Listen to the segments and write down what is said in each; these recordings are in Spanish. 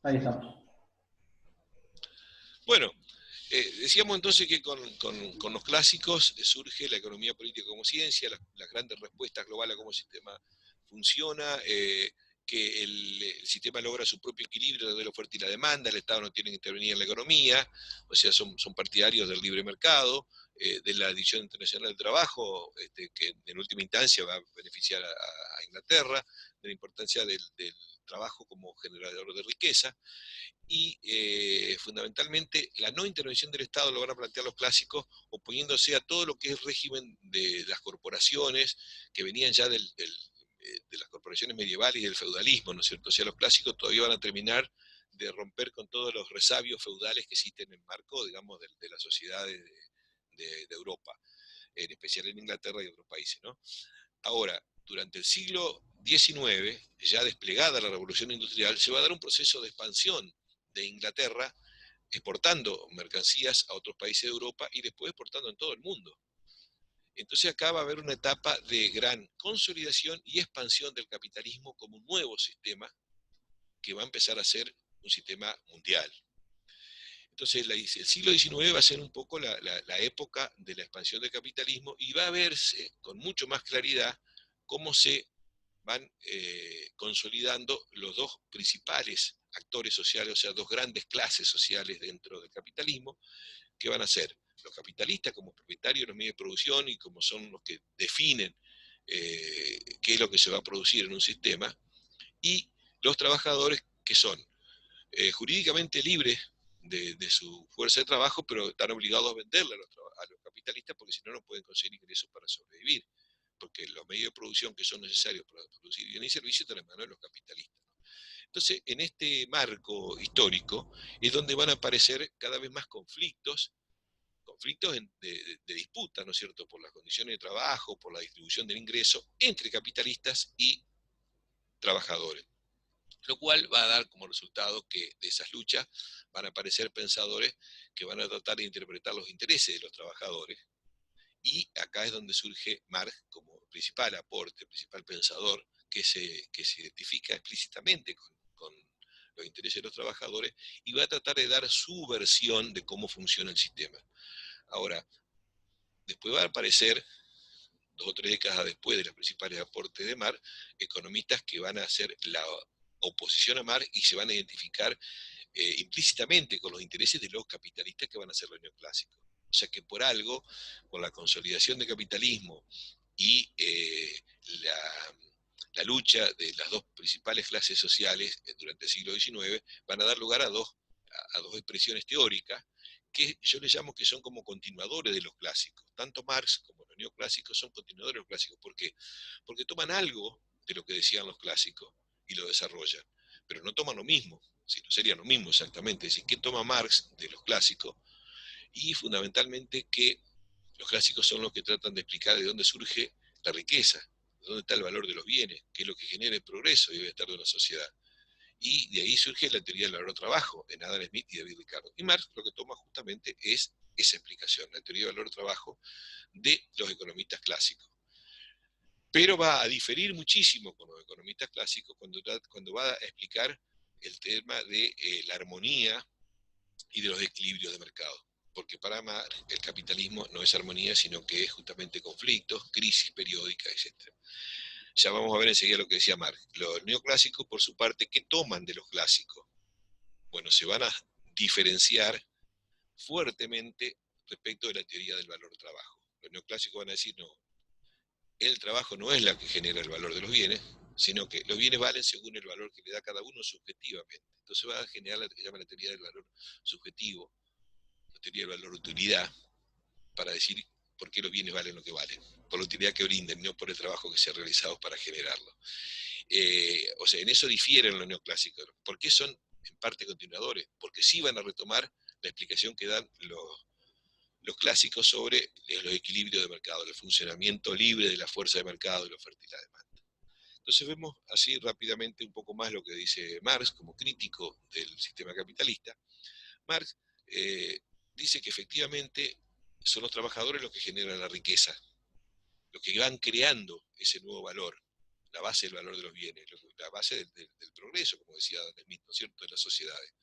Ahí estamos. Bueno, decíamos entonces que con los clásicos surge la economía política como ciencia, las grandes respuestas globales a cómo el sistema funciona, que el sistema logra su propio equilibrio de la oferta y la demanda, el Estado no tiene que intervenir en la economía, o sea, son partidarios del libre mercado, de la División Internacional del Trabajo, que en última instancia va a beneficiar a Inglaterra, de la importancia del trabajo como generador de riqueza, y fundamentalmente la no intervención del Estado lo van a plantear los clásicos oponiéndose a todo lo que es régimen de las corporaciones que venían ya de las corporaciones medievales y del feudalismo, ¿no es cierto? O sea, los clásicos todavía van a terminar de romper con todos los resabios feudales que existen en el marco, digamos, de las sociedades de Europa, en especial en Inglaterra y otros países, ¿no? Ahora, durante el siglo XIX, ya desplegada la revolución industrial, se va a dar un proceso de expansión de Inglaterra, exportando mercancías a otros países de Europa y después exportando en todo el mundo. Entonces acá va a haber una etapa de gran consolidación y expansión del capitalismo como un nuevo sistema que va a empezar a ser un sistema mundial. Entonces el siglo XIX va a ser un poco la época de la expansión del capitalismo y va a verse con mucho más claridad cómo se van consolidando los dos principales actores sociales, o sea, dos grandes clases sociales dentro del capitalismo, que van a ser los capitalistas como propietarios de los medios de producción y como son los que definen qué es lo que se va a producir en un sistema, y los trabajadores que son jurídicamente libres de su fuerza de trabajo, pero están obligados a venderla a los capitalistas porque si no, no pueden conseguir ingresos para sobrevivir, porque los medios de producción que son necesarios para producir bienes y servicios están en manos de los capitalistas. Entonces, en este marco histórico es donde van a aparecer cada vez más conflictos de disputa, ¿no es cierto?, por las condiciones de trabajo, por la distribución del ingreso entre capitalistas y trabajadores. Lo cual va a dar como resultado que de esas luchas van a aparecer pensadores que van a tratar de interpretar los intereses de los trabajadores. Y acá es donde surge Marx como principal aporte, principal pensador, que se identifica explícitamente con los intereses de los trabajadores y va a tratar de dar su versión de cómo funciona el sistema. Ahora, después va a aparecer, 2 o 3 décadas después de los principales aportes de Marx, economistas que van a hacer la oposición a Marx y se van a identificar implícitamente con los intereses de los capitalistas que van a ser los neoclásicos. O sea que por algo, con la consolidación del capitalismo y la lucha de las dos principales clases sociales durante el siglo XIX, van a dar lugar a dos expresiones teóricas que yo les llamo que son como continuadores de los clásicos. Tanto Marx como los neoclásicos son continuadores de los clásicos. ¿Por qué? Porque toman algo de lo que decían los clásicos y lo desarrollan, pero no toman lo mismo, si no sería lo mismo exactamente. Es decir, ¿qué toma Marx de los clásicos? Y fundamentalmente que los clásicos son los que tratan de explicar de dónde surge la riqueza, de dónde está el valor de los bienes, qué es lo que genera el progreso y el bienestar de una sociedad. Y de ahí surge la teoría del valor-trabajo en Adam Smith y David Ricardo. Y Marx lo que toma justamente es esa explicación, la teoría del valor-trabajo de los economistas clásicos. Pero va a diferir muchísimo con los economistas clásicos cuando va a explicar el tema de la armonía y de los equilibrios de mercado. Porque para Marx el capitalismo no es armonía, sino que es justamente conflictos, crisis periódicas, etc. Ya vamos a ver enseguida lo que decía Marx. Los neoclásicos, por su parte, ¿qué toman de los clásicos? Bueno, se van a diferenciar fuertemente respecto de la teoría del valor trabajo. Los neoclásicos van a decir, no, el trabajo no es la que genera el valor de los bienes, sino que los bienes valen según el valor que le da cada uno subjetivamente. Entonces va a generar lo que llama la teoría del valor subjetivo, la teoría del valor de utilidad, para decir por qué los bienes valen lo que valen, por la utilidad que brinden, no por el trabajo que se ha realizado para generarlo. O sea, en eso difieren los neoclásicos. ¿Por qué son en parte continuadores? Porque sí van a retomar la explicación que dan los clásicos sobre los equilibrios de mercado, el funcionamiento libre de la fuerza de mercado y la oferta y la demanda. Entonces vemos así rápidamente un poco más lo que dice Marx como crítico del sistema capitalista. Marx dice que efectivamente son los trabajadores los que generan la riqueza, los que van creando ese nuevo valor, la base del valor de los bienes, la base del progreso, como decía Adam Smith, ¿no es cierto?, de las sociedades.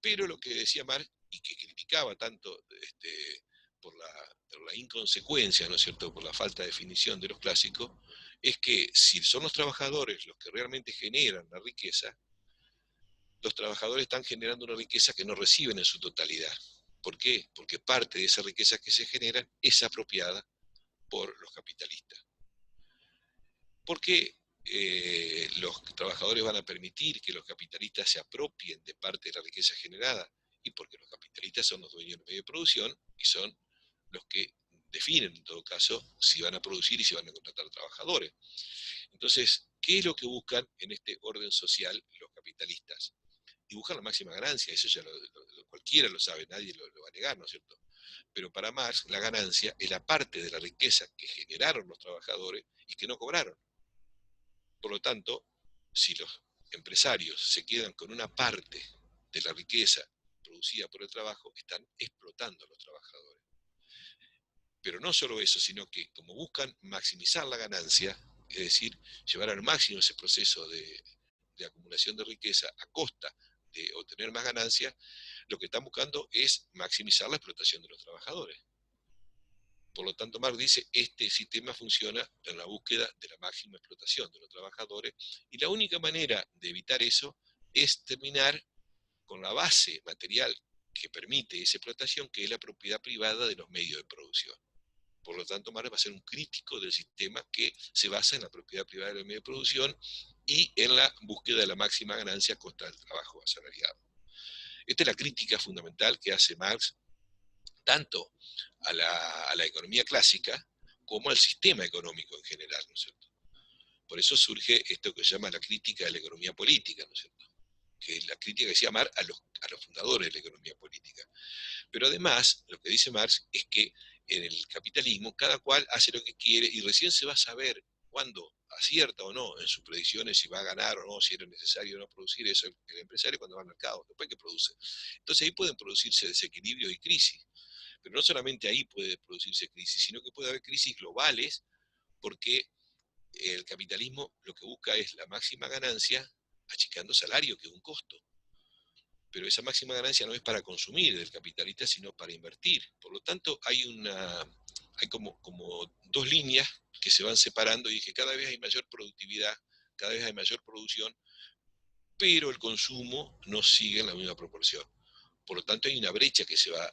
Pero lo que decía Marx, y que criticaba tanto por la inconsecuencia, ¿no es cierto?, por la falta de definición de los clásicos, es que si son los trabajadores los que realmente generan la riqueza, los trabajadores están generando una riqueza que no reciben en su totalidad. ¿Por qué? Porque parte de esa riqueza que se genera es apropiada por los capitalistas. ¿Por qué los trabajadores van a permitir que los capitalistas se apropien de parte de la riqueza generada? Y porque los capitalistas son los dueños del medio de producción y son los que definen, en todo caso, si van a producir y si van a contratar trabajadores. Entonces, ¿qué es lo que buscan en este orden social los capitalistas? Y buscan la máxima ganancia, eso ya cualquiera lo sabe, nadie lo va a negar, ¿no es cierto? Pero para Marx, la ganancia es la parte de la riqueza que generaron los trabajadores y que no cobraron. Por lo tanto, si los empresarios se quedan con una parte de la riqueza producida por el trabajo, están explotando a los trabajadores. Pero no solo eso, sino que como buscan maximizar la ganancia, es decir, llevar al máximo ese proceso de acumulación de riqueza a costa de obtener más ganancias, lo que están buscando es maximizar la explotación de los trabajadores. Por lo tanto, Marx dice, este sistema funciona en la búsqueda de la máxima explotación de los trabajadores y la única manera de evitar eso es terminar con la base material que permite esa explotación, que es la propiedad privada de los medios de producción. Por lo tanto, Marx va a ser un crítico del sistema que se basa en la propiedad privada de los medios de producción y en la búsqueda de la máxima ganancia a costa del trabajo asalariado. Esta es la crítica fundamental que hace Marx tanto a la economía clásica como al sistema económico en general, ¿no es cierto? Por eso surge esto que se llama la crítica de la economía política, ¿no es cierto?, que es la crítica que se llama a los fundadores de la economía política. Pero además, lo que dice Marx es que en el capitalismo cada cual hace lo que quiere y recién se va a saber cuándo acierta o no en sus predicciones, si va a ganar o no, si era necesario o no producir eso el empresario cuando va al mercado, después que produce. Entonces ahí pueden producirse desequilibrios y crisis. Pero no solamente ahí puede producirse crisis, sino que puede haber crisis globales porque el capitalismo lo que busca es la máxima ganancia achicando salario, que es un costo. Pero esa máxima ganancia no es para consumir del capitalista, sino para invertir. Por lo tanto, hay como dos líneas que se van separando y que cada vez hay mayor productividad, cada vez hay mayor producción, pero el consumo no sigue en la misma proporción. Por lo tanto, hay una brecha que se va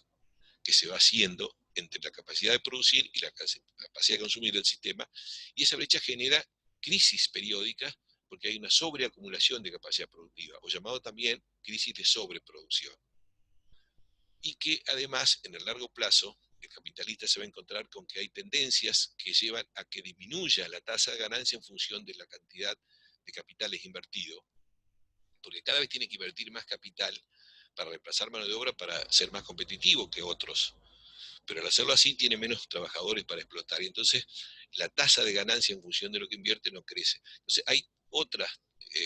haciendo entre la capacidad de producir y la capacidad de consumir del sistema, y esa brecha genera crisis periódicas porque hay una sobreacumulación de capacidad productiva, o llamado también crisis de sobreproducción. Y que además, en el largo plazo, el capitalista se va a encontrar con que hay tendencias que llevan a que disminuya la tasa de ganancia en función de la cantidad de capitales invertidos, porque cada vez tiene que invertir más capital para reemplazar mano de obra para ser más competitivo que otros. Pero al hacerlo así tiene menos trabajadores para explotar y entonces la tasa de ganancia en función de lo que invierte no crece. Entonces hay otras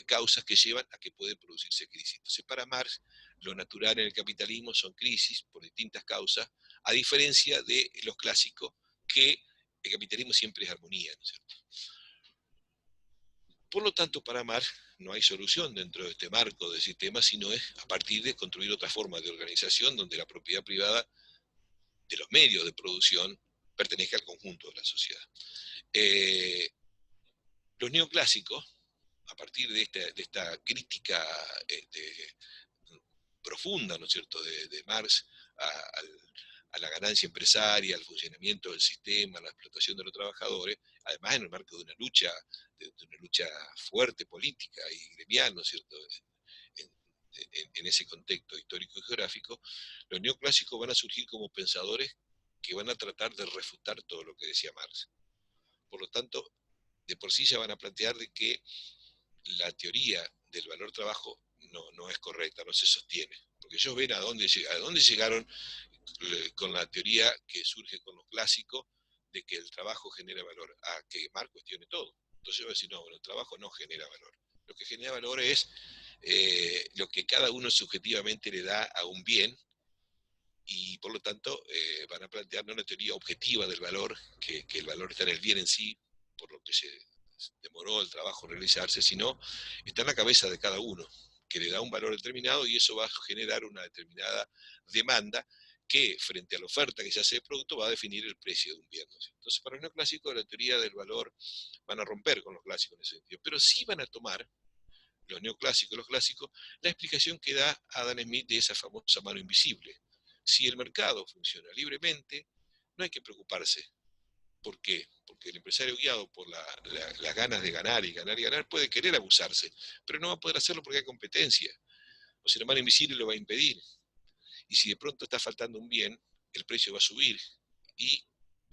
causas que llevan a que pueden producirse crisis. Entonces para Marx lo natural en el capitalismo son crisis por distintas causas, a diferencia de los clásicos que el capitalismo siempre es armonía, ¿no es cierto? Por lo tanto, para Marx no hay solución dentro de este marco del sistema, sino es a partir de construir otra forma de organización donde la propiedad privada de los medios de producción pertenezca al conjunto de la sociedad. Los neoclásicos, a partir de esta crítica profunda, ¿no es cierto?, de Marx a la ganancia empresaria, al funcionamiento del sistema, a la explotación de los trabajadores, además en el marco de una lucha fuerte política y gremial, ¿no es cierto?, en ese contexto histórico y geográfico, los neoclásicos van a surgir como pensadores que van a tratar de refutar todo lo que decía Marx. Por lo tanto, de por sí ya van a plantear de que la teoría del valor trabajo no es correcta, no se sostiene. Porque ellos ven a dónde llegaron con la teoría que surge con los clásicos de que el trabajo genera valor, a que Marx cuestione todo. Entonces yo voy a decir, no, bueno, el trabajo no genera valor. Lo que genera valor es lo que cada uno subjetivamente le da a un bien y por lo tanto van a plantear una teoría objetiva del valor, que el valor está en el bien en sí, por lo que se demoró el trabajo realizarse, sino está en la cabeza de cada uno, que le da un valor determinado y eso va a generar una determinada demanda que frente a la oferta que se hace de producto va a definir el precio de un bien. Entonces, para los neoclásicos, la teoría del valor van a romper con los clásicos en ese sentido, pero sí van a tomar los neoclásicos, los clásicos, la explicación que da Adam Smith de esa famosa mano invisible. Si el mercado funciona libremente, no hay que preocuparse. ¿Por qué? Porque el empresario guiado por las ganas de ganar y ganar y ganar puede querer abusarse, pero no va a poder hacerlo porque hay competencia. O sea, la mano invisible lo va a impedir. Y si de pronto está faltando un bien, el precio va a subir. Y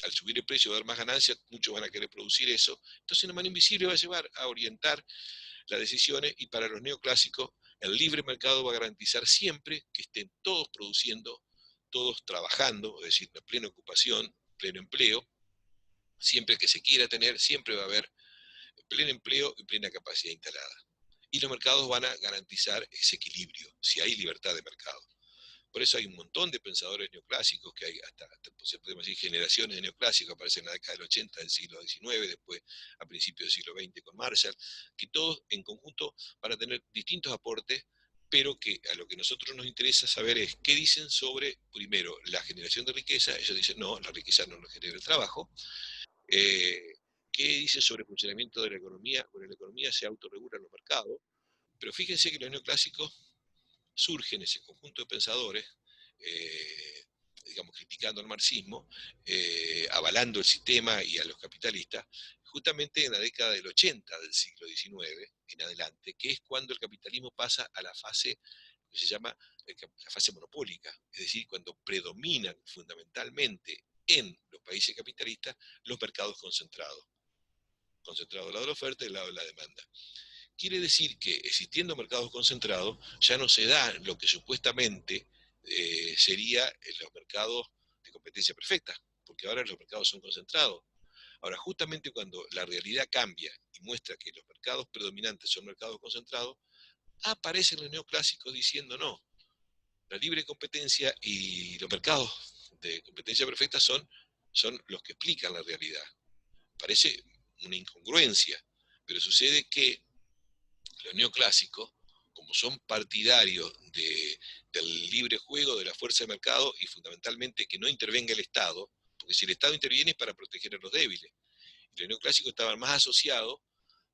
al subir el precio va a dar más ganancias, muchos van a querer producir eso. Entonces la mano invisible va a llevar a orientar las decisiones y para los neoclásicos el libre mercado va a garantizar siempre que estén todos produciendo, todos trabajando, es decir, en plena ocupación, pleno empleo, siempre que se quiera tener, siempre va a haber pleno empleo y plena capacidad instalada. Y los mercados van a garantizar ese equilibrio, si hay libertad de mercado. Por eso hay un montón de pensadores neoclásicos, que hay hasta pues, podemos decir, generaciones de neoclásicos, aparecen en la década del 80 del siglo XIX, después a principios del siglo XX con Marshall, que todos en conjunto van a tener distintos aportes, pero que a lo que a nosotros nos interesa saber es qué dicen sobre, primero, la generación de riqueza. Ellos dicen, no, la riqueza no nos genera el trabajo. Eh, ¿Qué dice sobre el funcionamiento de la economía? Bueno, la economía se autorregula en los mercados, pero fíjense que los neoclásicos surgen ese conjunto de pensadores, eh, digamos, criticando al marxismo, avalando el sistema y a los capitalistas, justamente en la década del 80 del siglo XIX en adelante, que es cuando el capitalismo pasa a la fase que se llama la fase monopólica, es decir, cuando predominan fundamentalmente en los países capitalistas los mercados concentrados, concentrado al lado de la oferta y al lado de la demanda. Quiere decir que existiendo mercados concentrados ya no se da lo que supuestamente sería en los mercados de competencia perfecta, porque ahora los mercados son concentrados. Ahora, justamente cuando la realidad cambia y muestra que los mercados predominantes son mercados concentrados, aparecen los neoclásicos diciendo no, la libre competencia y los mercados de competencia perfecta son los que explican la realidad. Parece una incongruencia, pero sucede que los neoclásicos, como son partidarios del libre juego, de la fuerza de mercado y fundamentalmente que no intervenga el Estado, porque si el Estado interviene es para proteger a los débiles. Y los neoclásicos estaban más asociados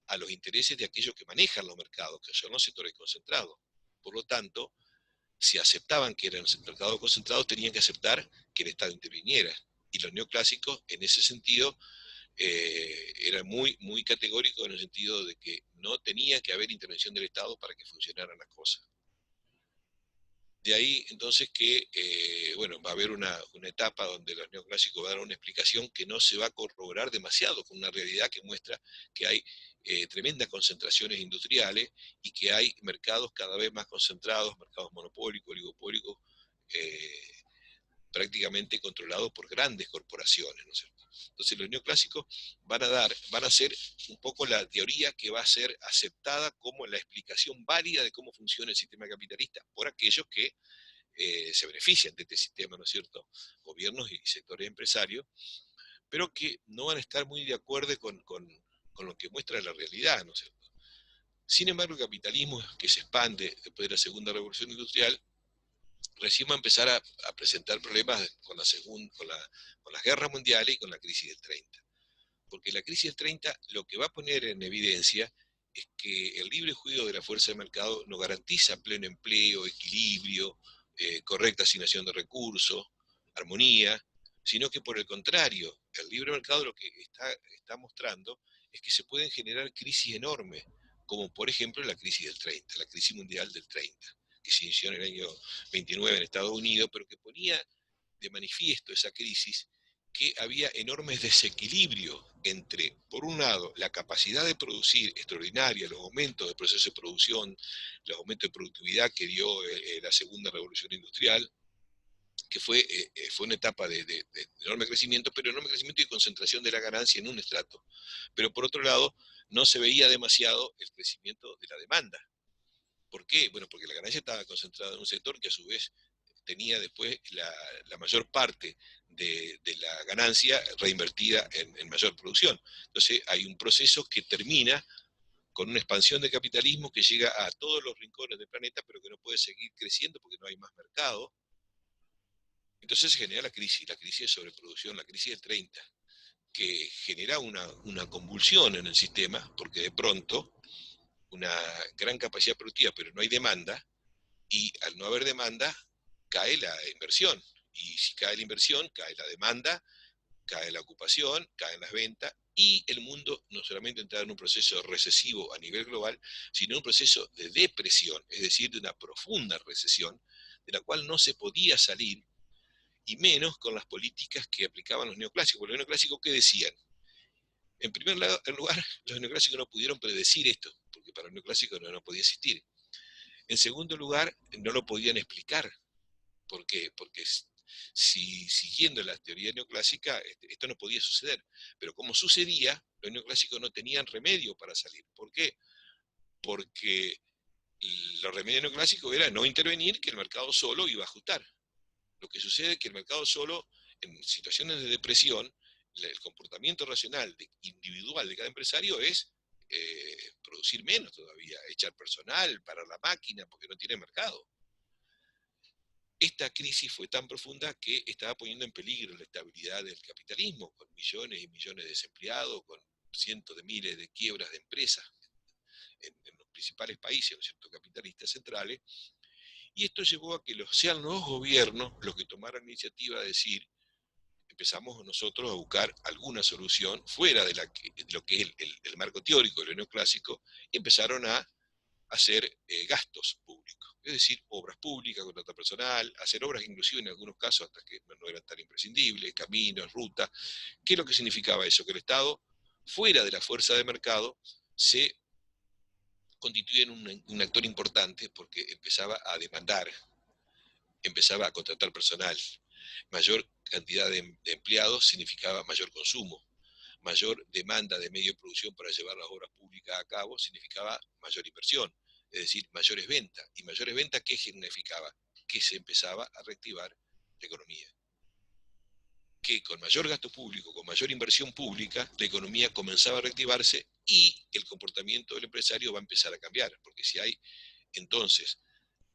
a los intereses de aquellos que manejan los mercados, que son los sectores concentrados. Por lo tanto, si aceptaban que eran mercados concentrados, tenían que aceptar que el Estado interviniera. Y los neoclásicos, en ese sentido, era muy categórico en el sentido de que no tenía que haber intervención del Estado para que funcionaran las cosas. De ahí entonces que, bueno, va a haber una etapa donde los neoclásicos van a dar una explicación que no se va a corroborar demasiado con una realidad que muestra que hay tremendas concentraciones industriales y que hay mercados cada vez más concentrados, mercados monopólicos, oligopólicos, eh, prácticamente controlados por grandes corporaciones, ¿no es cierto? Entonces los neoclásicos van a ser un poco la teoría que va a ser aceptada como la explicación válida de cómo funciona el sistema capitalista por aquellos que se benefician de este sistema, ¿no es cierto? Gobiernos y sectores empresarios, pero que no van a estar muy de acuerdo con lo que muestra la realidad, ¿no es cierto? Sin embargo, el capitalismo que se expande después de la segunda revolución industrial recién va a empezar a presentar problemas con las guerras mundiales y con la crisis del 30. Porque la crisis del 30 lo que va a poner en evidencia es que el libre juego de la fuerza de mercado no garantiza pleno empleo, equilibrio, correcta asignación de recursos, armonía, sino que por el contrario, el libre mercado lo que está mostrando es que se pueden generar crisis enormes, como por ejemplo la crisis del 30, la crisis mundial del 30, que se inició en el año 29 en Estados Unidos, pero que ponía de manifiesto esa crisis que había enormes desequilibrios entre, por un lado, la capacidad de producir extraordinaria, los aumentos de proceso de producción, los aumentos de productividad que dio la segunda revolución industrial, que fue una etapa de enorme crecimiento, pero enorme crecimiento y concentración de la ganancia en un estrato. Pero por otro lado, no se veía demasiado el crecimiento de la demanda. ¿Por qué? Bueno, porque la ganancia estaba concentrada en un sector que a su vez tenía después la mayor parte de la ganancia reinvertida en mayor producción. Entonces hay un proceso que termina con una expansión del capitalismo que llega a todos los rincones del planeta, pero que no puede seguir creciendo porque no hay más mercado. Entonces se genera la crisis de sobreproducción, la crisis del 30, que genera una convulsión en el sistema, porque de pronto una gran capacidad productiva, pero no hay demanda, y al no haber demanda, cae la inversión. Y si cae la inversión, cae la demanda, cae la ocupación, caen las ventas, y el mundo no solamente entra en un proceso recesivo a nivel global, sino en un proceso de depresión, es decir, de una profunda recesión, de la cual no se podía salir, y menos con las políticas que aplicaban los neoclásicos. Porque los neoclásicos, ¿qué decían? En primer lugar, los neoclásicos no pudieron predecir esto, porque para los neoclásicos no podía existir. En segundo lugar, no lo podían explicar. ¿Por qué? Porque si siguiendo la teoría neoclásica, esto no podía suceder. Pero como sucedía, los neoclásicos no tenían remedio para salir. ¿Por qué? Porque los remedios neoclásicos era no intervenir, que el mercado solo iba a ajustar. Lo que sucede es que el mercado solo, en situaciones de depresión, el comportamiento racional individual de cada empresario es producir menos todavía, echar personal, parar la máquina, porque no tiene mercado. Esta crisis fue tan profunda que estaba poniendo en peligro la estabilidad del capitalismo, con millones y millones de desempleados, con cientos de miles de quiebras de empresas en los principales países, ¿no es cierto?, capitalistas centrales, y esto llevó a que sean los gobiernos los que tomaran la iniciativa de decir, empezamos nosotros a buscar alguna solución fuera de lo que es el marco teórico de lo neoclásico, y empezaron a hacer gastos públicos, es decir, obras públicas, contratar personal, hacer obras inclusive en algunos casos hasta que no eran tan imprescindibles, caminos, rutas. ¿Qué es lo que significaba eso? Que el Estado, fuera de la fuerza de mercado, se constituye en un actor importante porque empezaba a demandar, empezaba a contratar personal. Mayor cantidad de empleados significaba mayor consumo. Mayor demanda de medio de producción para llevar las obras públicas a cabo significaba mayor inversión, es decir, mayores ventas. ¿Y mayores ventas qué significaba? Que se empezaba a reactivar la economía. Que con mayor gasto público, con mayor inversión pública, la economía comenzaba a reactivarse y el comportamiento del empresario va a empezar a cambiar, porque si hay entonces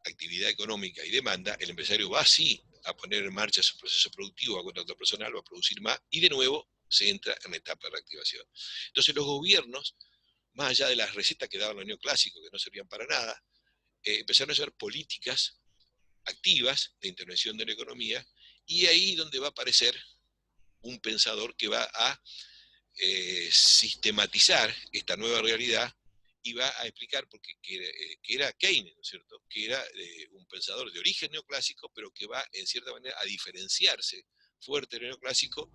actividad económica y demanda, el empresario va así a poner en marcha su proceso productivo, a contratar personal, va a producir más, y de nuevo se entra en la etapa de reactivación. Entonces los gobiernos, más allá de las recetas que daban los neoclásicos, que no servían para nada, empezaron a hacer políticas activas de intervención de la economía, y ahí donde va a aparecer un pensador que va a sistematizar esta nueva realidad y va a explicar porque que era Keynes, ¿no es cierto? Que era un pensador de origen neoclásico, pero que va en cierta manera a diferenciarse fuerte del neoclásico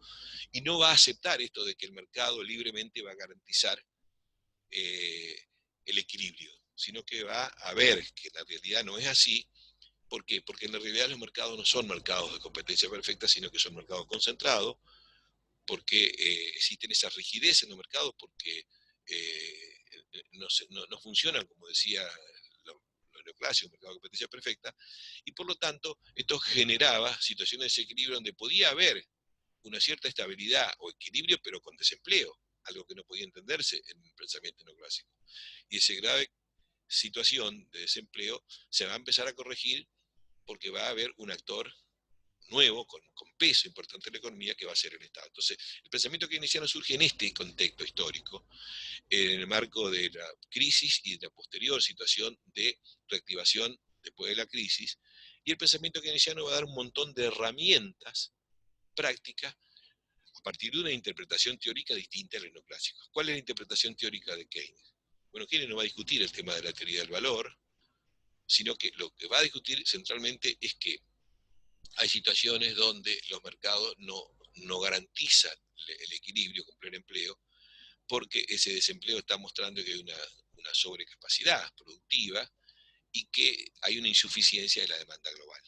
y no va a aceptar esto de que el mercado libremente va a garantizar eh, el equilibrio, sino que va a ver que la realidad no es así. ¿Por qué? Porque en la realidad los mercados no son mercados de competencia perfecta, sino que son mercados concentrados, porque existen esas rigidez en los mercados, porque no funcionan, como decía lo neoclásico, mercado de competencia perfecta, y por lo tanto esto generaba situaciones de desequilibrio donde podía haber una cierta estabilidad o equilibrio, pero con desempleo, algo que no podía entenderse en el pensamiento neoclásico. Y esa grave situación de desempleo se va a empezar a corregir porque va a haber un actor nuevo, con peso importante en la economía, que va a ser el Estado. Entonces, el pensamiento keynesiano surge en este contexto histórico, en el marco de la crisis y de la posterior situación de reactivación después de la crisis, y el pensamiento keynesiano va a dar un montón de herramientas prácticas a partir de una interpretación teórica distinta a los neoclásicos. ¿Cuál es la interpretación teórica de Keynes? Bueno, Keynes no va a discutir el tema de la teoría del valor, sino que lo que va a discutir centralmente es que hay situaciones donde los mercados no garantizan el equilibrio con pleno empleo, porque ese desempleo está mostrando que hay una sobrecapacidad productiva y que hay una insuficiencia de la demanda global.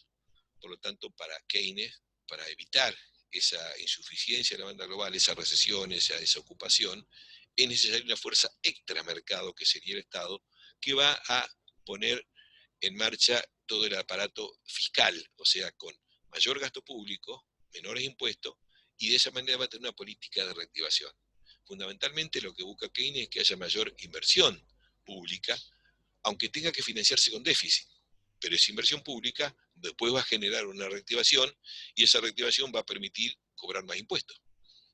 Por lo tanto, para Keynes, para evitar esa insuficiencia de la demanda global, esa recesión, esa desocupación, es necesaria una fuerza extramercado, que sería el Estado, que va a poner en marcha todo el aparato fiscal, o sea, con mayor gasto público, menores impuestos, y de esa manera va a tener una política de reactivación. Fundamentalmente lo que busca Keynes es que haya mayor inversión pública, aunque tenga que financiarse con déficit. Pero esa inversión pública después va a generar una reactivación y esa reactivación va a permitir cobrar más impuestos.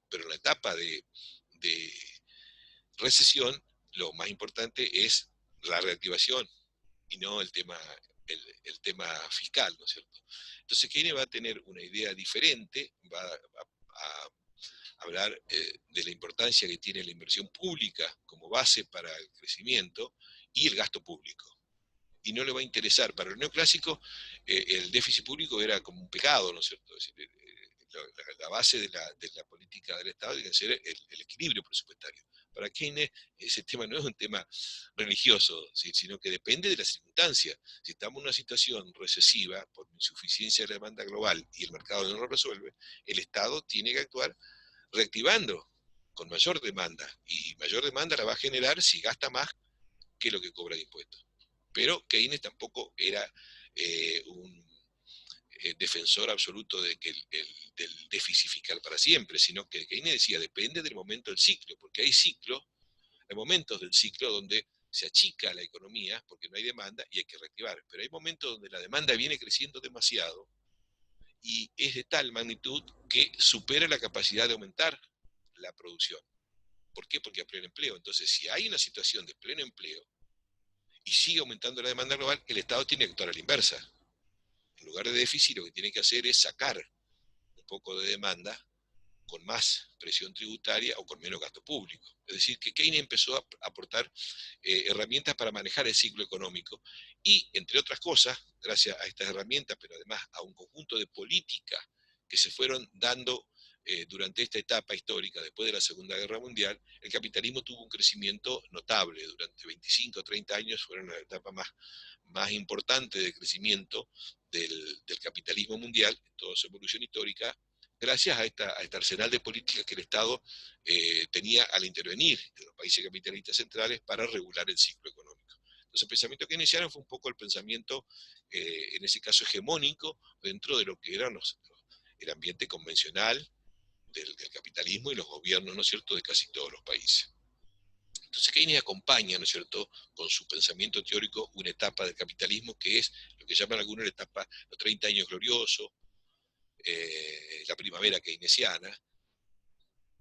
Pero en la etapa de recesión, lo más importante es la reactivación y no el tema fiscal, ¿no es cierto? Entonces Keynes va a tener una idea diferente, va a hablar de la importancia que tiene la inversión pública como base para el crecimiento y el gasto público. Y no le va a interesar. Para el neoclásico, el déficit público era como un pecado, ¿no es cierto? Es decir, la base de la política del Estado tiene que ser el equilibrio presupuestario. Para Keynes, ese tema no es un tema religioso, ¿sí? Sino que depende de las circunstancias. Si estamos en una situación recesiva por insuficiencia de la demanda global y el mercado no lo resuelve, el Estado tiene que actuar reactivando con mayor demanda. Y mayor demanda la va a generar si gasta más que lo que cobra de impuestos. Pero Keynes tampoco era un defensor absoluto del déficit fiscal para siempre, sino que Keynes decía, depende del momento del ciclo, porque hay ciclos, hay momentos del ciclo donde se achica la economía porque no hay demanda y hay que reactivar, pero hay momentos donde la demanda viene creciendo demasiado y es de tal magnitud que supera la capacidad de aumentar la producción. ¿Por qué? Porque hay pleno empleo. Entonces, si hay una situación de pleno empleo y sigue aumentando la demanda global, el Estado tiene que actuar a la inversa. En lugar de déficit, lo que tiene que hacer es sacar un poco de demanda con más presión tributaria o con menos gasto público. Es decir, que Keynes empezó a aportar herramientas para manejar el ciclo económico y, entre otras cosas, gracias a estas herramientas, pero además a un conjunto de políticas que se fueron dando durante esta etapa histórica, después de la Segunda Guerra Mundial, el capitalismo tuvo un crecimiento notable. Durante 25 o 30 años fueron la etapa más importante de crecimiento del capitalismo mundial, en toda su evolución histórica, gracias a este arsenal de políticas que el Estado tenía al intervenir en los países capitalistas centrales para regular el ciclo económico. Entonces el pensamiento keynesiano fue un poco el pensamiento, en ese caso hegemónico, dentro de lo que era el ambiente convencional del capitalismo y los gobiernos, ¿no es cierto?, de casi todos los países. Entonces Keynes acompaña, ¿no es cierto?, con su pensamiento teórico una etapa del capitalismo que es lo que llaman algunos la etapa, los 30 años gloriosos, la primavera keynesiana,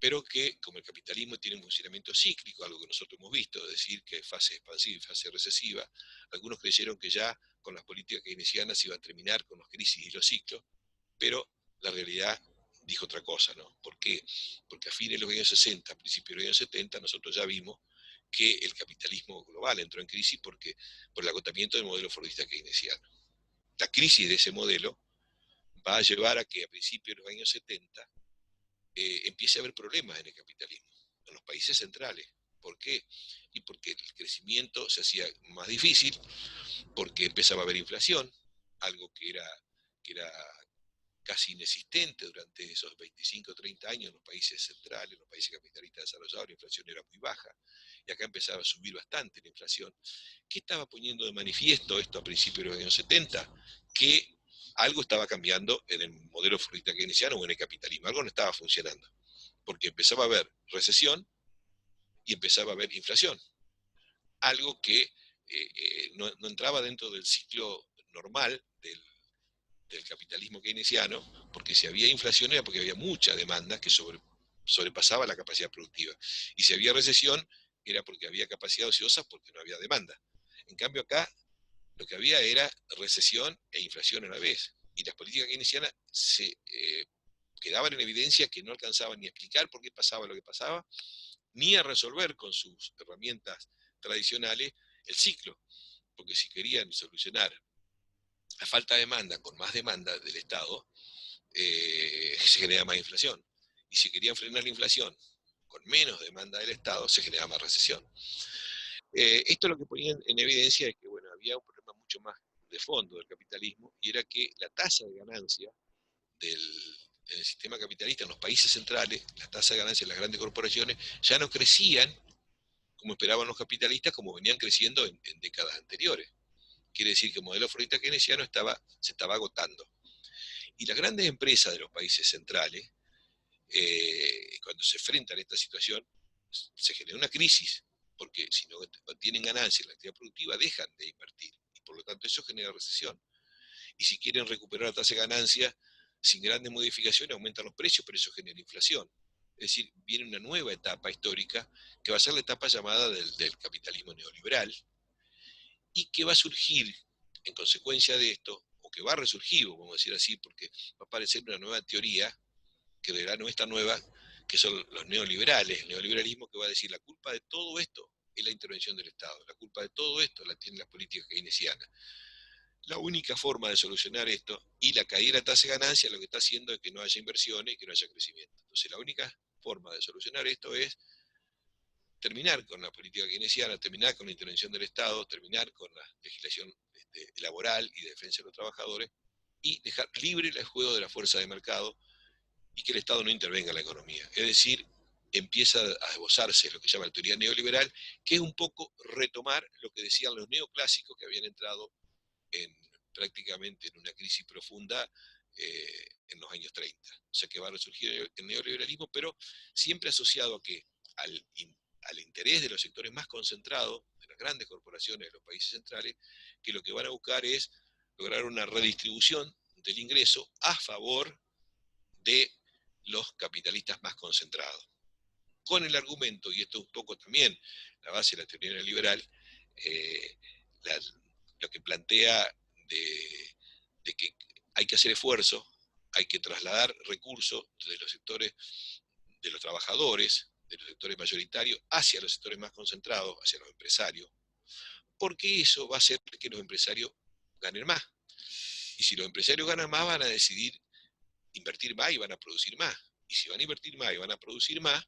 pero que como el capitalismo tiene un funcionamiento cíclico, algo que nosotros hemos visto, es decir, que es fase expansiva y fase recesiva, algunos creyeron que ya con las políticas keynesianas se iba a terminar con las crisis y los ciclos, pero la realidad dijo otra cosa, ¿no? ¿Por qué? Porque a fines de los años 60, a principios de los años 70, nosotros ya vimos que el capitalismo global entró en crisis por el agotamiento del modelo fordista keynesiano. La crisis de ese modelo va a llevar a que a principios de los años 70 empiece a haber problemas en el capitalismo, en los países centrales. ¿Por qué? Y porque el crecimiento se hacía más difícil, porque empezaba a haber inflación, algo que era casi inexistente durante esos 25 o 30 años en los países centrales, en los países capitalistas desarrollados, la inflación era muy baja, y acá empezaba a subir bastante la inflación. ¿Qué estaba poniendo de manifiesto esto a principios de los años 70? Que algo estaba cambiando en el modelo fordista keynesiano o en el capitalismo, algo no estaba funcionando, porque empezaba a haber recesión y empezaba a haber inflación, algo que no entraba dentro del ciclo normal del capitalismo keynesiano, porque si había inflación era porque había mucha demanda que sobrepasaba la capacidad productiva. Y si había recesión era porque había capacidad ociosa porque no había demanda. En cambio acá lo que había era recesión e inflación a la vez. Y las políticas keynesianas quedaban en evidencia que no alcanzaban ni a explicar por qué pasaba lo que pasaba, ni a resolver con sus herramientas tradicionales el ciclo. Porque si querían solucionar la falta de demanda con más demanda del Estado, se genera más inflación. Y si querían frenar la inflación con menos demanda del Estado, se genera más recesión. Esto lo que ponía en evidencia es que bueno, había un problema mucho más de fondo del capitalismo, y era que la tasa de ganancia en el sistema capitalista, en los países centrales, la tasa de ganancia de las grandes corporaciones ya no crecían como esperaban los capitalistas, como venían creciendo en décadas anteriores. Quiere decir que el modelo fordista keynesiano se estaba agotando. Y las grandes empresas de los países centrales, cuando se enfrentan a esta situación, se genera una crisis, porque si no tienen ganancias en la actividad productiva, dejan de invertir, y por lo tanto eso genera recesión. Y si quieren recuperar la tasa de ganancia, sin grandes modificaciones, aumentan los precios, pero eso genera inflación. Es decir, viene una nueva etapa histórica, que va a ser la etapa llamada del capitalismo neoliberal, y que va a surgir en consecuencia de esto, o que va a resurgir, vamos a decir así, porque va a aparecer una nueva teoría, que de verdad no es tan nueva, que son los neoliberales, el neoliberalismo, que va a decir la culpa de todo esto es la intervención del Estado, la culpa de todo esto la tienen las políticas keynesianas. La única forma de solucionar esto, y la caída de la tasa de ganancia, lo que está haciendo es que no haya inversiones y que no haya crecimiento. Entonces la única forma de solucionar esto es terminar con la política keynesiana, terminar con la intervención del Estado, terminar con la legislación laboral y de defensa de los trabajadores, y dejar libre el juego de la fuerza de mercado, y que el Estado no intervenga en la economía. Es decir, empieza a esbozarse lo que se llama la teoría neoliberal, que es un poco retomar lo que decían los neoclásicos, que habían entrado en, prácticamente en una crisis profunda en los años 30. O sea que va a resurgir el neoliberalismo, pero siempre asociado a que al, al interés de los sectores más concentrados, de las grandes corporaciones de los países centrales, que lo que van a buscar es lograr una redistribución del ingreso a favor de los capitalistas más concentrados. Con el argumento, y esto es un poco también la base de la teoría neoliberal, eh, la, lo que plantea de que hay que hacer esfuerzo, hay que trasladar recursos de los sectores de los trabajadores, de los sectores mayoritarios, hacia los sectores más concentrados, hacia los empresarios, porque eso va a hacer que los empresarios ganen más. Y si los empresarios ganan más, van a decidir invertir más y van a producir más. Y si van a invertir más y van a producir más,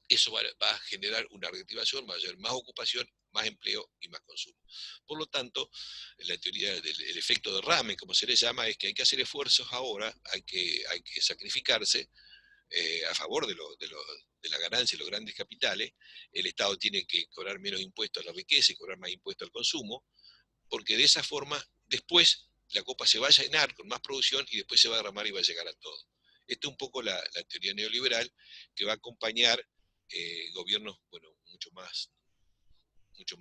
eso va a generar una reactivación, va a haber más ocupación, más empleo y más consumo. Por lo tanto, la teoría del efecto derrame, como se le llama, es que hay que hacer esfuerzos ahora, hay que sacrificarse a favor de la ganancia de los grandes capitales. El Estado tiene que cobrar menos impuestos a la riqueza y cobrar más impuestos al consumo, porque de esa forma después la copa se va a llenar con más producción y después se va a derramar y va a llegar a todo. Esta es un poco la teoría neoliberal, que va a acompañar gobiernos, bueno, mucho más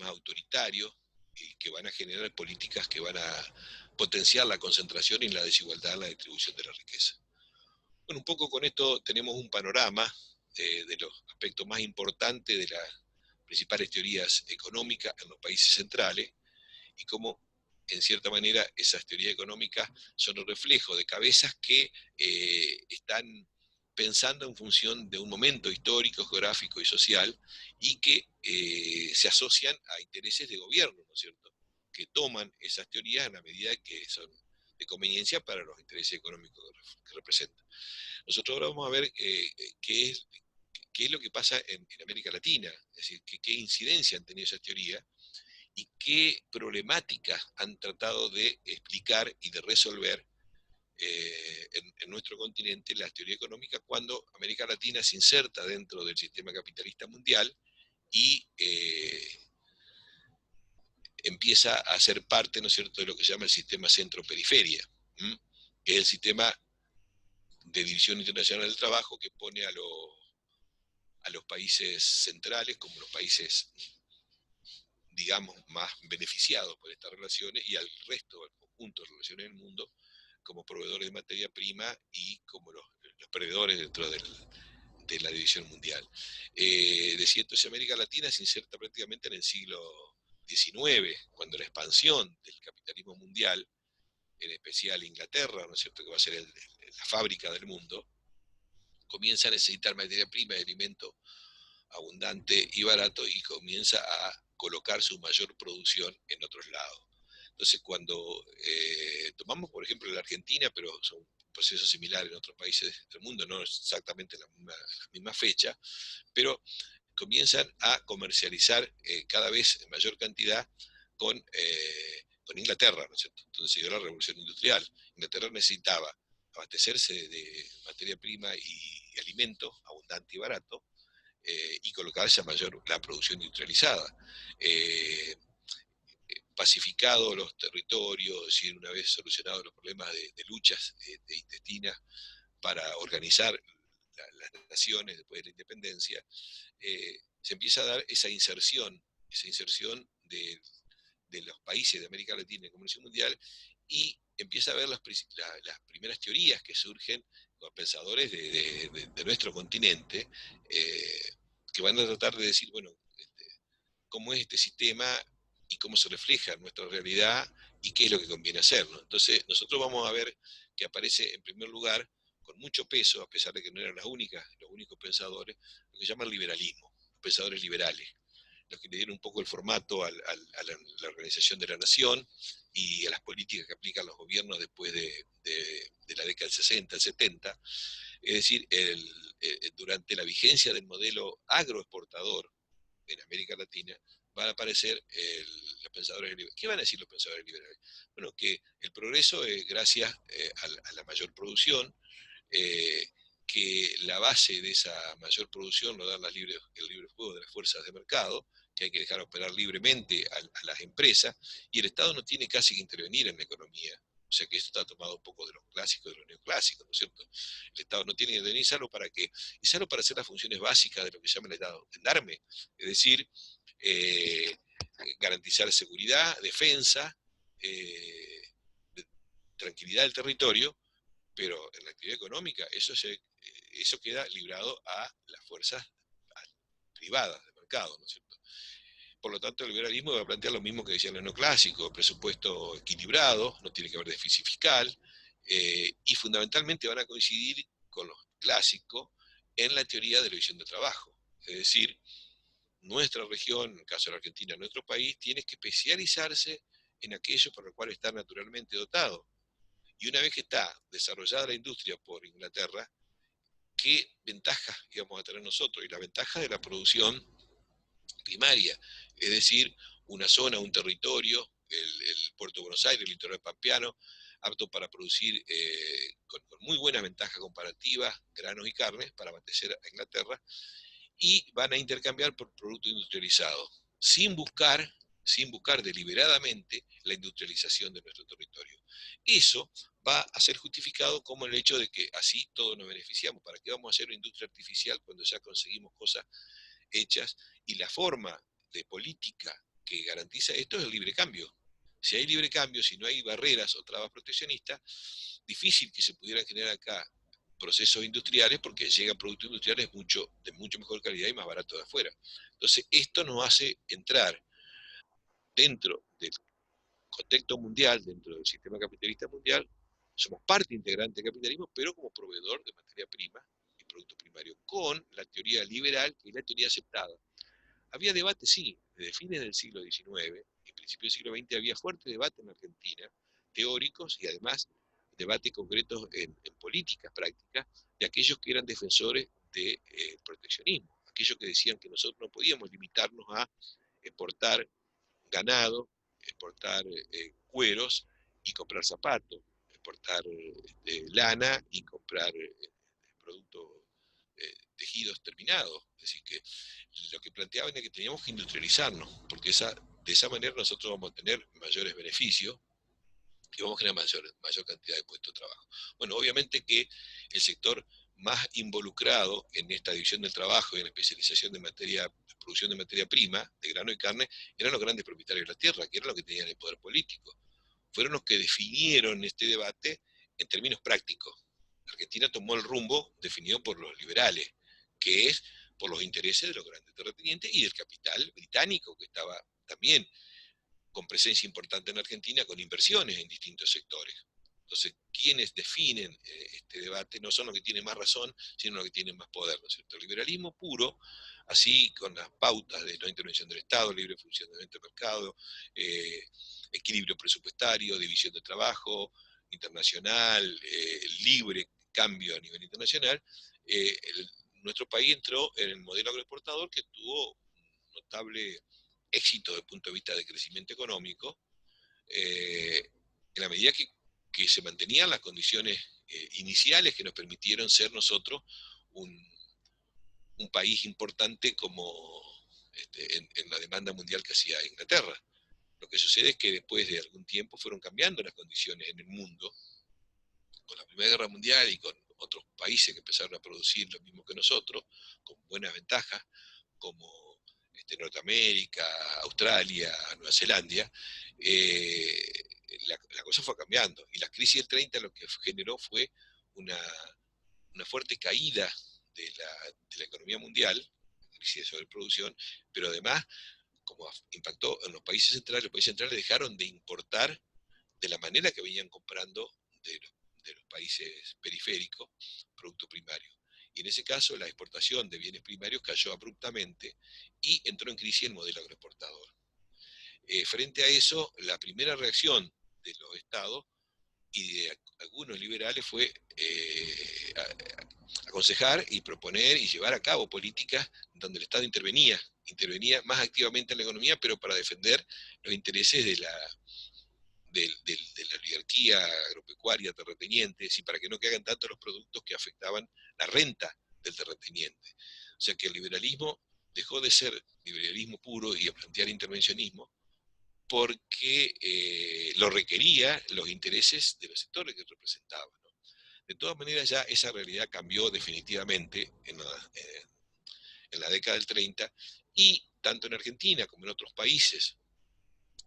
autoritarios, y que van a generar políticas que van a potenciar la concentración y la desigualdad en la distribución de la riqueza. Bueno, un poco con esto tenemos un panorama de los aspectos más importantes de las principales teorías económicas en los países centrales, y cómo, en cierta manera, esas teorías económicas son el reflejo de cabezas que están pensando en función de un momento histórico, geográfico y social, y que se asocian a intereses de gobierno, ¿no es cierto?, que toman esas teorías en la medida que son de conveniencia para los intereses económicos que representan. Nosotros ahora vamos a ver qué es lo que pasa en América Latina, es decir, qué incidencia han tenido esas teorías y qué problemáticas han tratado de explicar y de resolver en nuestro continente las teorías económicas, cuando América Latina se inserta dentro del sistema capitalista mundial y empieza a ser parte, ¿no es cierto?, de lo que se llama el sistema centro-periferia, que es el sistema de división internacional del trabajo, que pone a los países centrales como los países, digamos, más beneficiados por estas relaciones, y al resto, al conjunto de relaciones del mundo, como proveedores de materia prima y como los perdedores dentro de la división mundial. Decía, entonces América Latina se inserta prácticamente en el siglo XIX, cuando la expansión del capitalismo mundial, en especial Inglaterra, ¿no es cierto?, que va a ser la fábrica del mundo, comienza a necesitar materia prima y alimento abundante y barato, y comienza a colocar su mayor producción en otros lados. Entonces, cuando tomamos, por ejemplo, la Argentina, pero son procesos similares en otros países del mundo, no exactamente la misma fecha, pero comienzan a comercializar cada vez en mayor cantidad con Inglaterra, ¿no es cierto? Entonces se dio la revolución industrial. Inglaterra necesitaba abastecerse de materia prima y alimento abundante y barato, y colocarse a mayor la producción industrializada. pacificado los territorios, es decir, una vez solucionados los problemas de luchas de intestinas para organizar las naciones después de la independencia, se empieza a dar esa inserción de los países de América Latina en el comercio mundial, y empieza a ver las primeras teorías que surgen con pensadores de nuestro continente, que van a tratar de decir, bueno, cómo es este sistema y cómo se refleja en nuestra realidad y qué es lo que conviene hacer, ¿no? Entonces, nosotros vamos a ver que aparece en primer lugar, con mucho peso, a pesar de que no eran los únicos pensadores, lo que se llama el liberalismo, los pensadores liberales, los que le dieron un poco el formato la organización de la nación y a las políticas que aplican los gobiernos después de la década del 60, el 70. Es decir, durante la vigencia del modelo agroexportador en América Latina, van a aparecer los pensadores liberales. ¿Qué van a decir los pensadores liberales? Bueno, que el progreso es gracias a la mayor producción, eh, que la base de esa mayor producción lo dan el libre juego de las fuerzas de mercado, que hay que dejar operar libremente a las empresas, y el Estado no tiene casi que intervenir en la economía. O sea que esto está tomado un poco de los clásicos, de los neoclásicos, ¿no es cierto? El Estado no tiene que intervenir, salvo para qué, y salvo para hacer las funciones básicas de lo que se llama el Estado, gendarme, es decir, eh, garantizar seguridad, defensa, tranquilidad del territorio, pero en la actividad económica eso queda librado a las fuerzas privadas de mercado, ¿no es cierto? Por lo tanto, el liberalismo va a plantear lo mismo que decía el neoclásico: presupuesto equilibrado, no tiene que haber déficit fiscal, y fundamentalmente van a coincidir con los clásicos en la teoría de la división de trabajo. Es decir, nuestra región, en el caso de la Argentina, nuestro país, tiene que especializarse en aquello para lo cual está naturalmente dotado. Y una vez que está desarrollada la industria por Inglaterra, ¿qué ventajas íbamos a tener nosotros? Y la ventaja de la producción primaria, es decir, una zona, un territorio, el Puerto de Buenos Aires, el litoral pampeano, apto para producir con muy buenas ventajas comparativas granos y carnes para abastecer a Inglaterra, y van a intercambiar por producto industrializado, sin buscar deliberadamente la industrialización de nuestro territorio. Eso va a ser justificado como el hecho de que así todos nos beneficiamos. ¿Para qué vamos a hacer una industria artificial cuando ya conseguimos cosas hechas? Y la forma de política que garantiza esto es el libre cambio. Si hay libre cambio, si no hay barreras o trabas proteccionistas, difícil que se pudieran generar acá procesos industriales, porque llegan productos industriales de mucho mejor calidad y más barato de afuera. Entonces, esto nos hace entrar dentro del contexto mundial, dentro del sistema capitalista mundial. Somos parte integrante del capitalismo, pero como proveedor de materia prima y producto primario, con la teoría liberal, que es la teoría aceptada. Había debate, sí, desde fines del siglo XIX y principios del siglo XX había fuerte debate en Argentina, teóricos y además debates concretos en políticas prácticas, de aquellos que eran defensores del proteccionismo, aquellos que decían que nosotros no podíamos limitarnos a exportar ganado, exportar cueros y comprar zapatos, exportar lana y comprar productos, tejidos terminados. Es decir, que lo que planteaban es que teníamos que industrializarnos, porque de esa manera nosotros vamos a tener mayores beneficios y vamos a generar mayor cantidad de puestos de trabajo. Bueno, obviamente que el sector más involucrado en esta división del trabajo y en la especialización de producción de materia prima, de grano y carne, eran los grandes propietarios de la tierra, que eran los que tenían el poder político. Fueron los que definieron este debate en términos prácticos. Argentina tomó el rumbo definido por los liberales, que es por los intereses de los grandes terratenientes y del capital británico, que estaba también con presencia importante en Argentina, con inversiones en distintos sectores. Entonces, quienes definen este debate no son los que tienen más razón, sino los que tienen más poder, ¿no es cierto? El liberalismo puro, así con las pautas de no intervención del Estado, libre funcionamiento del mercado, equilibrio presupuestario, división de trabajo internacional, libre cambio a nivel internacional, nuestro país entró en el modelo agroexportador, que tuvo un notable éxito desde el punto de vista de crecimiento económico, en la medida que se mantenían las condiciones iniciales que nos permitieron ser nosotros un país importante como en la demanda mundial que hacía Inglaterra. Lo que sucede es que después de algún tiempo fueron cambiando las condiciones en el mundo, con la Primera Guerra Mundial y con otros países que empezaron a producir lo mismo que nosotros, con buenas ventajas, como Norteamérica, Australia, Nueva Zelanda, la cosa fue cambiando. Y la crisis del 30 lo que generó fue una, una fuerte caída de la economía mundial, crisis de sobreproducción, pero además, como impactó en los países centrales dejaron de importar de la manera que venían comprando de los países periféricos producto primario. Y en ese caso la exportación de bienes primarios cayó abruptamente y entró en crisis el modelo agroexportador. Frente a eso, la primera reacción de los estados y de algunos liberales fue aconsejar y proponer y llevar a cabo políticas donde el Estado intervenía más activamente en la economía, pero para defender los intereses de la oligarquía agropecuaria terrateniente, y para que no caigan tanto los productos que afectaban la renta del terrateniente. O sea que el liberalismo dejó de ser liberalismo puro y a plantear intervencionismo porque lo requería los intereses de los sectores que representaban. ¿No? De todas maneras, ya esa realidad cambió definitivamente en la década del 30 y tanto en Argentina como en otros países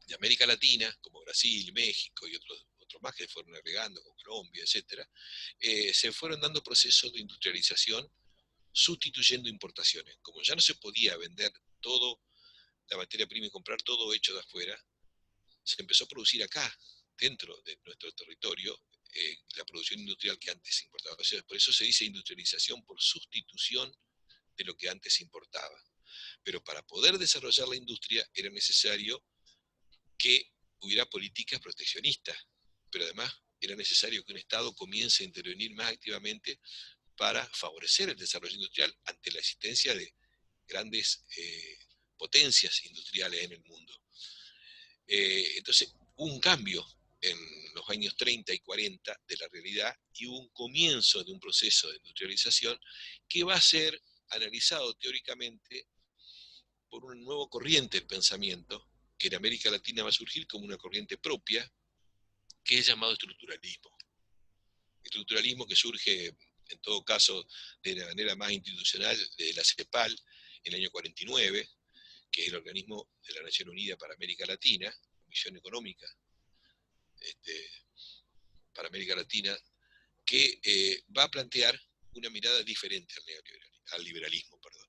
de América Latina, como Brasil, México y otros más que fueron agregando, como Colombia, etcétera, se fueron dando procesos de industrialización sustituyendo importaciones. Como ya no se podía vender todo la materia prima y comprar todo hecho de afuera, se empezó a producir acá, dentro de nuestro territorio, la producción industrial que antes se importaba. O sea, por eso se dice industrialización por sustitución de lo que antes se importaba. Pero para poder desarrollar la industria era necesario que hubiera políticas proteccionistas, pero además era necesario que un Estado comience a intervenir más activamente para favorecer el desarrollo industrial ante la existencia de grandes potencias industriales en el mundo. Entonces, hubo un cambio en los años 30 y 40 de la realidad y hubo un comienzo de un proceso de industrialización que va a ser analizado teóricamente por una nueva corriente del pensamiento que en América Latina va a surgir como una corriente propia, que es llamado estructuralismo. Estructuralismo que surge, en todo caso, de la manera más institucional de la CEPAL en el año 49, que es el organismo de la Nación Unida para América Latina, Comisión Económica para América Latina, que va a plantear una mirada diferente al liberalismo, perdón.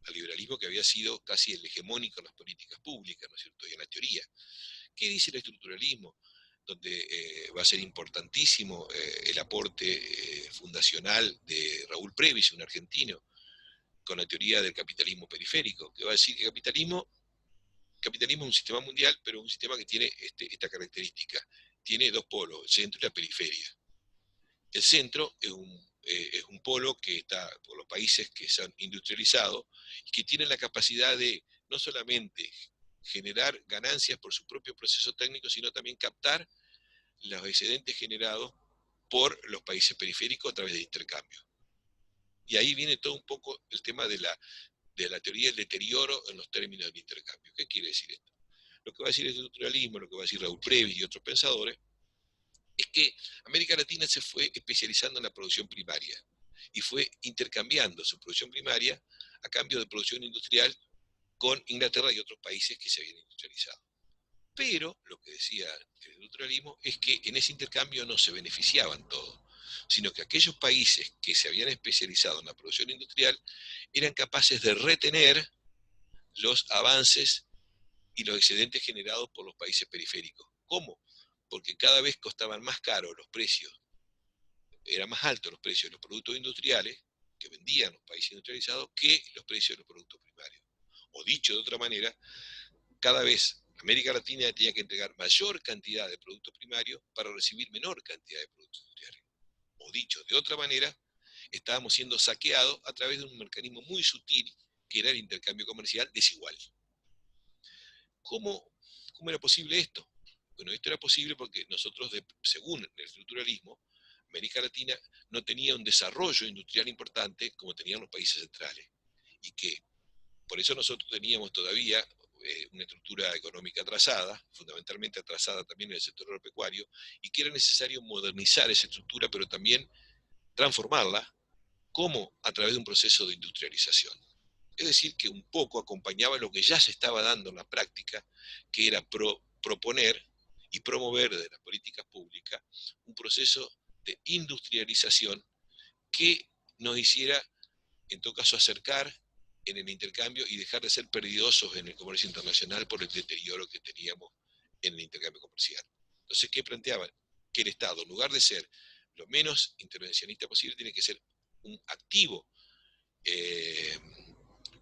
Al liberalismo que había sido casi el hegemónico en las políticas públicas, ¿no es cierto?, y en la teoría. ¿Qué dice el estructuralismo? Donde va a ser importantísimo el aporte fundacional de Raúl Previs, un argentino, con la teoría del capitalismo periférico, que va a decir que capitalismo es un sistema mundial, pero es un sistema que tiene esta característica. Tiene dos polos, el centro y la periferia. El centro es un polo que está por los países que se han industrializado y que tienen la capacidad de no solamente generar ganancias por su propio proceso técnico, sino también captar los excedentes generados por los países periféricos a través de intercambio. Y ahí viene todo un poco el tema de la teoría del deterioro en los términos del intercambio. ¿Qué quiere decir esto? Lo que va a decir el estructuralismo, lo que va a decir Raúl Previs y otros pensadores, es que América Latina se fue especializando en la producción primaria y fue intercambiando su producción primaria a cambio de producción industrial con Inglaterra y otros países que se habían industrializado. Pero lo que decía el estructuralismo es que en ese intercambio no se beneficiaban todos, sino que aquellos países que se habían especializado en la producción industrial eran capaces de retener los avances y los excedentes generados por los países periféricos. ¿Cómo? Porque cada vez costaban más caros los precios, eran más altos los precios de los productos industriales que vendían los países industrializados que los precios de los productos primarios. O dicho de otra manera, cada vez América Latina tenía que entregar mayor cantidad de productos primarios para recibir menor cantidad de productos industriales. O dicho de otra manera, estábamos siendo saqueados a través de un mecanismo muy sutil que era el intercambio comercial desigual. ¿Cómo, cómo era posible esto? Bueno, esto era posible porque nosotros, según el estructuralismo, América Latina no tenía un desarrollo industrial importante como tenían los países centrales. Y que por eso nosotros teníamos todavía una estructura económica atrasada, fundamentalmente atrasada también en el sector agropecuario, y que era necesario modernizar esa estructura, pero también transformarla, como a través de un proceso de industrialización. Es decir, que un poco acompañaba lo que ya se estaba dando en la práctica, que era proponer y promover desde las políticas públicas un proceso de industrialización que nos hiciera, en todo caso, acercar en el intercambio y dejar de ser perdidosos en el comercio internacional por el deterioro que teníamos en el intercambio comercial. Entonces, ¿qué planteaban? Que el Estado, en lugar de ser lo menos intervencionista posible, tiene que ser un activo, eh,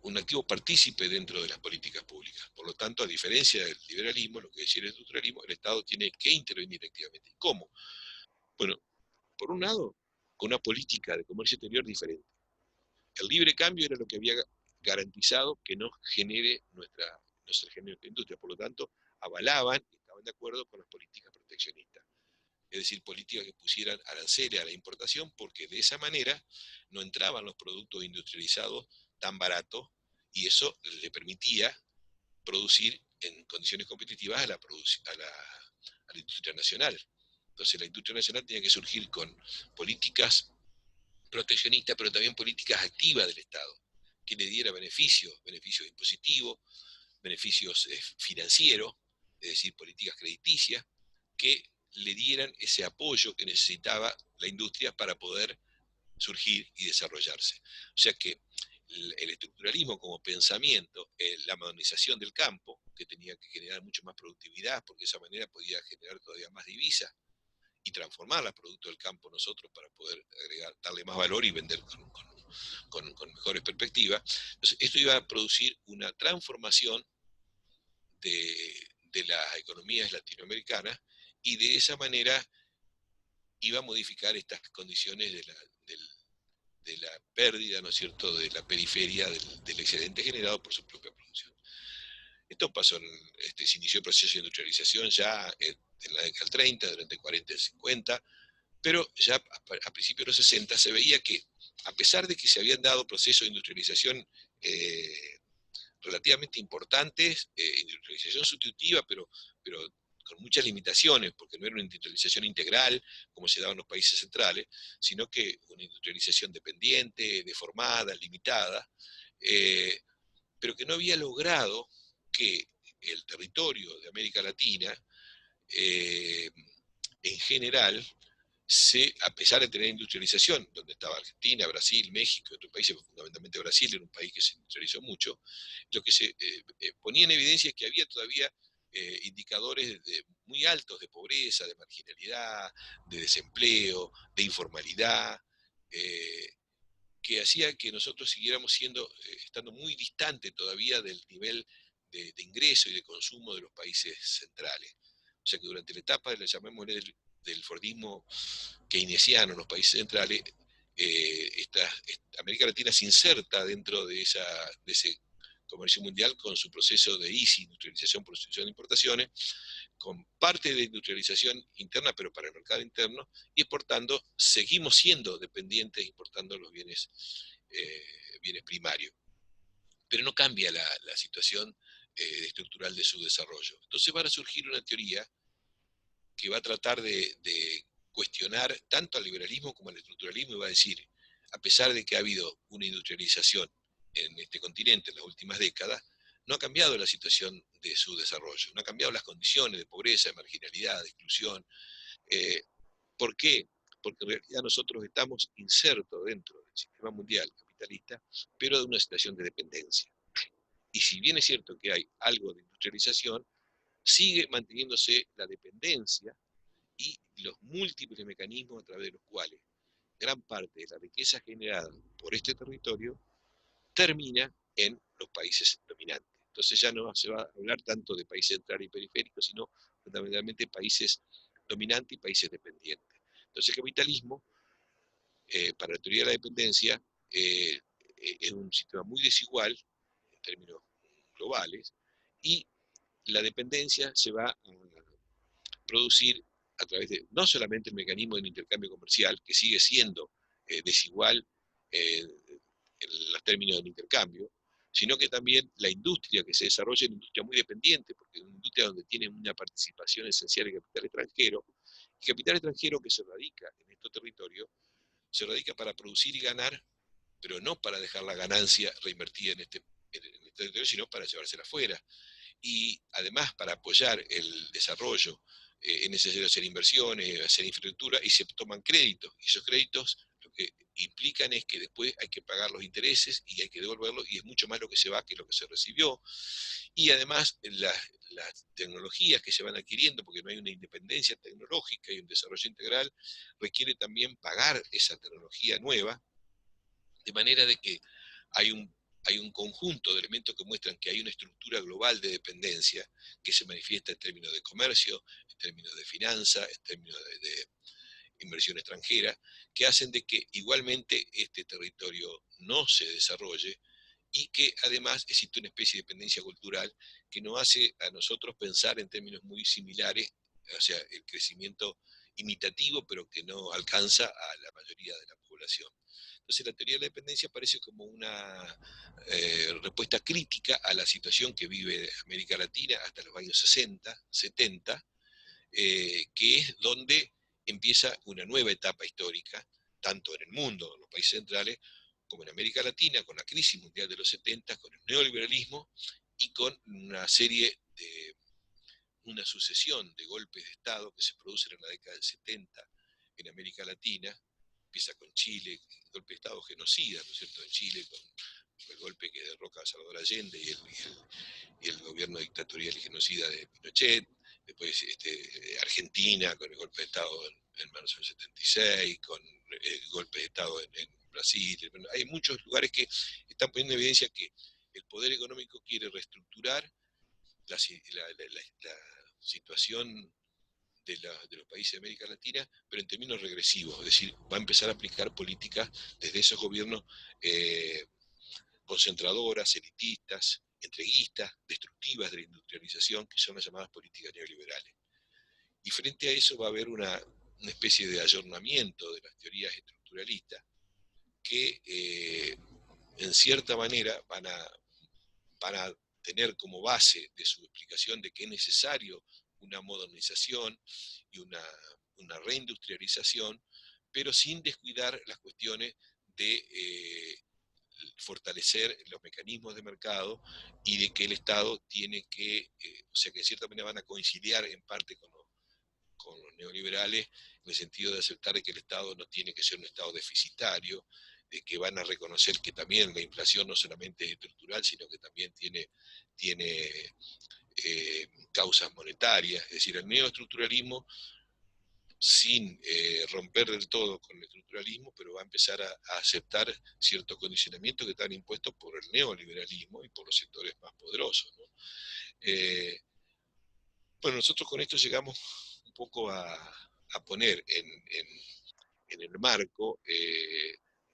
un activo partícipe dentro de las políticas públicas. Por lo tanto, a diferencia del liberalismo, lo que decía el estructuralismo, el Estado tiene que intervenir activamente. ¿Cómo? Bueno, por un lado, con una política de comercio exterior diferente. El libre cambio era lo que había garantizado que no se genere nuestra industria. Por lo tanto, avalaban y estaban de acuerdo con las políticas proteccionistas. Es decir, políticas que pusieran aranceles a la importación, porque de esa manera no entraban los productos industrializados tan baratos y eso le permitía producir en condiciones competitivas a la industria nacional. Entonces la industria nacional tenía que surgir con políticas proteccionistas, pero también políticas activas del Estado, que le diera beneficios impositivos, beneficios financieros, es decir, políticas crediticias, que le dieran ese apoyo que necesitaba la industria para poder surgir y desarrollarse. O sea que el estructuralismo como pensamiento, la modernización del campo, que tenía que generar mucho más productividad, porque de esa manera podía generar todavía más divisas y transformar los productos del campo nosotros para poder darle más valor y vender con mejores perspectivas. Entonces, esto iba a producir una transformación de las economías latinoamericanas y de esa manera iba a modificar estas condiciones de la pérdida, ¿no es cierto?, de la periferia del excedente generado por su propia producción. Esto pasó, se inició el proceso de industrialización ya en la década del 30, durante el 40 y el 50, pero ya a principios de los 60 se veía que, a pesar de que se habían dado procesos de industrialización relativamente importantes, industrialización sustitutiva, pero con muchas limitaciones, porque no era una industrialización integral, como se daba en los países centrales, sino que una industrialización dependiente, deformada, limitada, pero que no había logrado que el territorio de América Latina, en general, a pesar de tener industrialización, donde estaba Argentina, Brasil, México y otros países, fundamentalmente Brasil era un país que se industrializó mucho, lo que se ponía en evidencia es que había todavía indicadores muy altos de pobreza, de marginalidad, de desempleo, de informalidad, que hacía que nosotros siguiéramos estando muy distante todavía del nivel de ingreso y de consumo de los países centrales. O sea que durante la etapa, llamémosle, del Fordismo keynesiano en los países centrales, América Latina se inserta dentro de ese comercio mundial con su proceso de ISI, industrialización, producción de importaciones, con parte de industrialización interna, pero para el mercado interno, y exportando, seguimos siendo dependientes importando los bienes primarios. Pero no cambia la situación estructural de su desarrollo. Entonces va a surgir una teoría que va a tratar de cuestionar tanto al liberalismo como al estructuralismo y va a decir, a pesar de que ha habido una industrialización en este continente en las últimas décadas, no ha cambiado la situación de su desarrollo, no ha cambiado las condiciones de pobreza, de marginalidad, de exclusión. ¿Por qué? Porque en realidad nosotros estamos insertos dentro del sistema mundial capitalista, pero de una situación de dependencia. Y si bien es cierto que hay algo de industrialización, sigue manteniéndose la dependencia y los múltiples mecanismos a través de los cuales gran parte de la riqueza generada por este territorio termina en los países dominantes. Entonces ya no se va a hablar tanto de países centrales y periféricos, sino fundamentalmente países dominantes y países dependientes. Entonces el capitalismo, para la teoría de la dependencia, es un sistema muy desigual en términos globales y la dependencia se va a producir a través de no solamente el mecanismo del intercambio comercial, que sigue siendo desigual en los términos del intercambio, sino que también la industria que se desarrolla es una industria muy dependiente, porque es una industria donde tiene una participación esencial de capital extranjero, y capital extranjero que se radica en estos territorios, se radica para producir y ganar, pero no para dejar la ganancia reinvertida en este territorio, sino para llevársela afuera. Y además para apoyar el desarrollo es necesario hacer inversiones, hacer infraestructura y se toman créditos. Y esos créditos lo que implican es que después hay que pagar los intereses y hay que devolverlos y es mucho más lo que se va que lo que se recibió. Y además las tecnologías que se van adquiriendo, porque no hay una independencia tecnológica y un desarrollo integral, requiere también pagar esa tecnología nueva, de manera de que hay un conjunto de elementos que muestran que hay una estructura global de dependencia que se manifiesta en términos de comercio, en términos de finanzas, en términos de inversión extranjera, que hacen de que igualmente este territorio no se desarrolle y que además existe una especie de dependencia cultural que nos hace a nosotros pensar en términos muy similares, o sea, el crecimiento imitativo, pero que no alcanza a la mayoría de la población. Entonces la teoría de la dependencia parece como una respuesta crítica a la situación que vive América Latina hasta los años 60, 70, que es donde empieza una nueva etapa histórica, tanto en el mundo, en los países centrales, como en América Latina, con la crisis mundial de los 70, con el neoliberalismo y con una sucesión de golpes de Estado que se producen en la década del 70 en América Latina. Empieza con Chile, el golpe de Estado genocida, ¿no es cierto?, en Chile, con el golpe que derroca a Salvador Allende y el gobierno dictatorial y genocida de Pinochet. Después Argentina con el golpe de Estado en marzo del 76, con el golpe de Estado en Brasil. Bueno, hay muchos lugares que están poniendo en evidencia que el poder económico quiere reestructurar la situación de los países de América Latina, pero en términos regresivos, es decir, va a empezar a aplicar políticas desde esos gobiernos concentradoras, elitistas, entreguistas, destructivas de la industrialización, que son las llamadas políticas neoliberales. Y frente a eso va a haber una especie de ayornamiento de las teorías estructuralistas que en cierta manera van a tener como base de su explicación de que es necesario una modernización y una reindustrialización, pero sin descuidar las cuestiones de fortalecer los mecanismos de mercado y de que el Estado tiene que, o sea que de cierta manera van a conciliar en parte con los neoliberales, en el sentido de aceptar que el Estado no tiene que ser un Estado deficitario, de que van a reconocer que también la inflación no solamente es estructural, sino que también tiene causas monetarias. Es decir, el neoestructuralismo, sin romper del todo con el estructuralismo, pero va a empezar a aceptar ciertos condicionamientos que están impuestos por el neoliberalismo y por los sectores más poderosos, ¿no? Bueno, nosotros con esto llegamos un poco a poner en el marco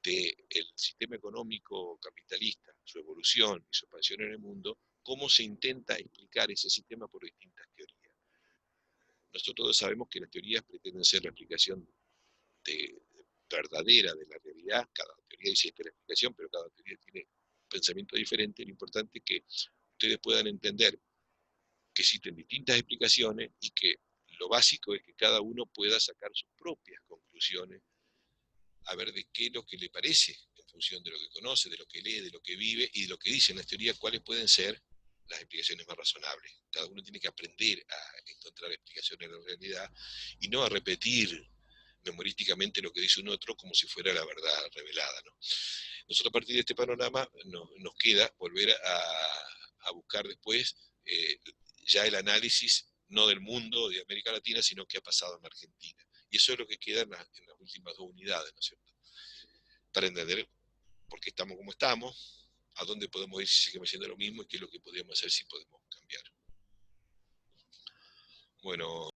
del sistema económico capitalista, su evolución y su expansión en el mundo, cómo se intenta explicar ese sistema por distintas teorías. Nosotros todos sabemos que las teorías pretenden ser la explicación de, verdadera de la realidad. Cada teoría dice esta es la explicación, pero cada teoría tiene un pensamiento diferente. Lo importante es que ustedes puedan entender que existen distintas explicaciones y que lo básico es que cada uno pueda sacar sus propias conclusiones, a ver de qué es lo que le parece, en función de lo que conoce, de lo que lee, de lo que vive y de lo que dicen las teorías, cuáles pueden ser las explicaciones más razonables. Cada uno tiene que aprender a encontrar explicaciones de la realidad y no a repetir memorísticamente lo que dice un otro como si fuera la verdad revelada, ¿no? Nosotros a partir de este panorama nos queda volver a buscar después ya el análisis no del mundo de América Latina, sino qué ha pasado en Argentina. Y eso es lo que queda en las últimas dos unidades, ¿no es cierto? Para entender por qué estamos como estamos, a dónde podemos ir si seguimos haciendo lo mismo y qué es lo que podríamos hacer si podemos cambiar. Bueno.